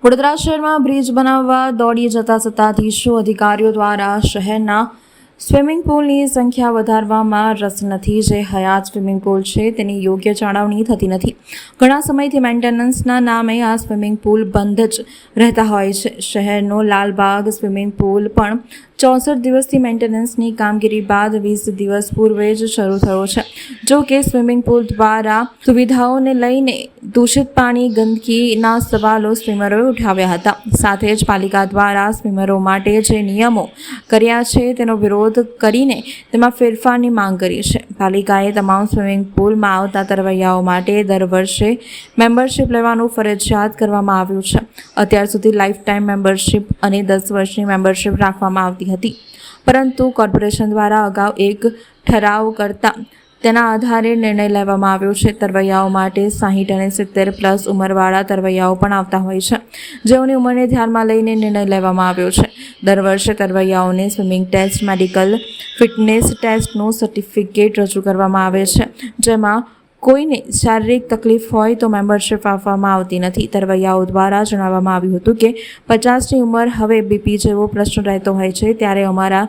વડોદરા શહેરમાં બ્રિજ બનાવવા દોડી જતા સત્તાધીશો અધિકારીઓ દ્વારા શહેરના સ્વિમિંગ પુલની સંખ્યા વધારવામાં રસ નથી. જે હયાત સ્વિમિંગ પુલ છે તેની યોગ્ય જાળવણી થતી નથી. ઘણા સમયથી મેન્ટેનન્સના નામે આ સ્વિમિંગ પુલ બંધ જ રહેતા હોય છે. શહેરનો લાલબાગ સ્વિમિંગ પુલ પણ 64 દિવસથી મેન્ટેનન્સની કામગીરી બાદ 20 દિવસ પૂર્વે જ શરૂ થયો છે. જો કે સ્વિમિંગ પુલ દ્વારા સુવિધાઓને લઈને દૂષિત પાણી, ગંદકીના સવાલો સ્વિમરોએ ઉઠાવ્યા હતા. સાથે જ પાલિકા દ્વારા સ્વિમરો માટે જે નિયમો કર્યા છે તેનો વિરોધ કરીને તેમાં ફેરફારની માંગ કરી છે. પાલિકાએ તમામ સ્વિમિંગ પુલમાં આવતા તરવૈયાઓ માટે દર વર્ષે મેમ્બરશિપ લેવાનું ફરજિયાત કરવામાં આવ્યું છે. અત્યાર સુધી લાઈફ ટાઈમ મેમ્બરશિપ અને 10 વર્ષની મેમ્બરશિપ રાખવામાં આવતી હતી, પરંતુ કોર્પોરેશન દ્વારા અગાઉ એક ઠરાવ કરતા તેના આધારે નિર્ણય લેવામાં આવ્યો છે. તરવૈયાઓ માટે 60 અને 70 પ્લસ ઉંમરવાળા તરવૈયાઓ પણ આવતા હોય છે, જેઓની ઉંમરને ધ્યાનમાં લઈને નિર્ણય લેવામાં આવ્યો છે. દર વર્ષે તરવૈયાઓને સ્વિમિંગ ટેસ્ટ, મેડિકલ ફિટનેસ ટેસ્ટનું સર્ટિફિકેટ રજૂ કરવામાં આવે છે. જેમાં કોઈને શારીરિક તકલીફ હોય તો મેમ્બરશિપ આપવામાં આવતી નથી. તરવૈયાઓ દ્વારા જણાવવામાં આવ્યું હતું કે 50ની ઉંમર હવે બીપી જેવો પ્રશ્ન રહેતો હોય છે, ત્યારે અમારા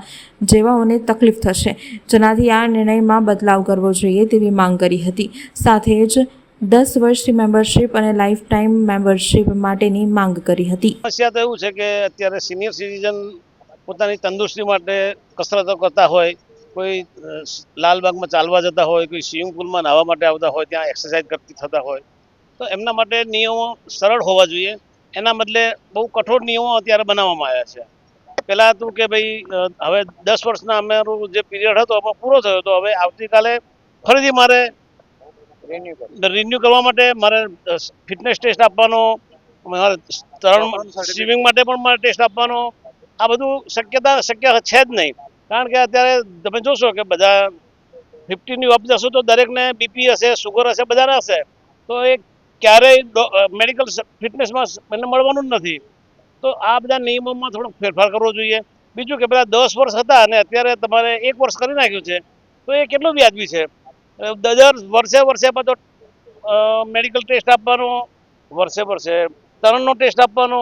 જેવાઓને તકલીફ થશે, જેનાથી આ નિર્ણયમાં બદલાવ કરવો જોઈએ તેવી માંગ કરી હતી. સાથે જ 10 વર્ષની મેમ્બરશિપ અને લાઈફ ટાઈમ મેમ્બરશિપ માટેની માંગ કરી હતી. સમસ્યા તો એવું છે કે અત્યારે સિનિયર સિટીઝન પોતાની તંદુરસ્તી માટે કસરતો કરતા હોય, કોઈ લાલબાગમાં ચાલવા જતા હોય, કોઈ સ્વિમિંગ પુલમાં નાહવા માટે આવતા હોય, ત્યાં એક્સરસાઇઝ કરતી થતા હોય, તો એમના માટે નિયમો સરળ હોવા જોઈએ. એના બદલે બહુ કઠોર નિયમો અત્યારે બનાવવામાં આવ્યા છે. પહેલાં હતું કે ભાઈ હવે 10 વર્ષના અમારો જે પીરિયડ હતો એમાં પૂરો થયો, તો હવે આવતીકાલે ફરીથી મારે રિન્યુ કરવા માટે મારે ફિટનેસ ટેસ્ટ આપવાનો, મારે સ્વિમિંગ માટે પણ મારે ટેસ્ટ આપવાનો. આ બધું શક્ય છે જ નહીં. કારણ કે અત્યારે તમે જોશો કે બધા 50ની અપ જશો તો દરેકને બીપી હશે, સુગર હશે, બધાને હશે. તો એ ક્યારેય મેડિકલ ફિટનેસમાં એને મળવાનું જ નથી. તો આ બધા નિયમોમાં થોડોક ફેરફાર કરવો જોઈએ. બીજું કે પેલા 10 વર્ષ હતા અને અત્યારે તમારે 1 વર્ષ કરી નાખ્યું છે, તો એ કેટલું વ્યાજબી છે? દર વર્ષે બધો મેડિકલ ટેસ્ટ આપવાનો, વર્ષે તરણનો ટેસ્ટ આપવાનો,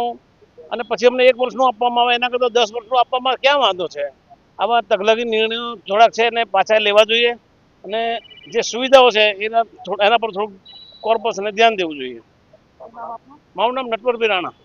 અને પછી અમને 1 વર્ષનું આપવામાં આવે, એના કરતાં 10 વર્ષનું આપવામાં ક્યાં વાંધો છે? આવા તકલગી નિર્ણયો થોડાક છે એને પાછા લેવા જોઈએ, અને જે સુવિધાઓ છે એના પર થોડુંક કોર્પોરેશને ધ્યાન દેવું જોઈએ. મારું નામ નટવરભાઈ રાણા.